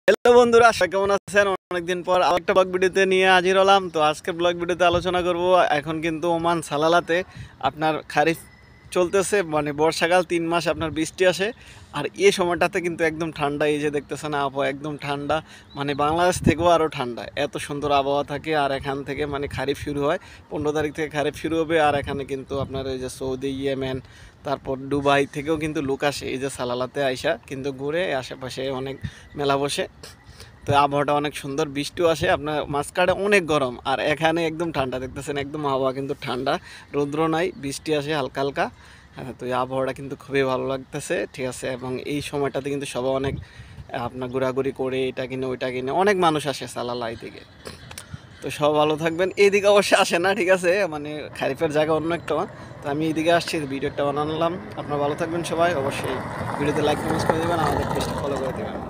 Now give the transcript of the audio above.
Hello বন্ধুরা, কেমন আছেন? অনেকদিন পর আবার একটা ব্লগ ভিডিওতে নিয়ে হাজির হলাম। তো আজকের ব্লগ ভিডিওতে আলোচনা করব এখন কিন্তু ওমান সালালাতে আপনার খারিফ চলতেছে, মানে বর্ষাকাল 3 মাস আপনার বৃষ্টি আসে। আর এই সময়টাতে কিন্তু একদম ঠান্ডা, এই যে দেখতেছেন আবহাওয়া একদম ঠান্ডা, মানে বাংলাদেশ থেকেও আরও ঠান্ডা, এত সুন্দর আবহাওয়া থাকে। আর এখান থেকে মানে খারিফ শুরু হয় 15 তারিখ থেকে খারিফ শুরু হবে। আর এখানে কিন্তু আপনার এই যে সৌদি, ইয়েমেন, তারপর দুবাই থেকেও কিন্তু লোক আসে এই যে সালালাতে আইসা কিন্তু ঘুরে, আশেপাশে অনেক মেলা বসে। তো আবহাওয়াটা অনেক সুন্দর, বৃষ্টিও আসে, আপনার মাঝখানে অনেক গরম আর এখানে একদম ঠান্ডা। দেখতেছেন একদম আবহাওয়া কিন্তু ঠান্ডা, রৌদ্র নাই, বৃষ্টি আসে হালকা হালকা। হ্যাঁ, তো এই আবহাওয়াটা কিন্তু খুবই ভালো লাগতেছে, ঠিক আছে। এবং এই সময়টাতে কিন্তু সবাই অনেক আপনার ঘোরাঘুরি করে, এটা কিনে ওইটা কিনে, অনেক মানুষ আসে সালালাই থেকে। তো সব ভালো থাকবেন। এইদিকে অবশ্যই আসে না, ঠিক আছে, মানে খারিফের জায়গা অন্য একটা। তো আমি এইদিকে আসছি, ভিডিওটা বানালাম। আপনারা ভালো থাকবেন সবাই, অবশ্যই ভিডিওতে লাইক কমেন্টস করে দেবেন, আমাদের পেজটা ফলো করে দেবেন।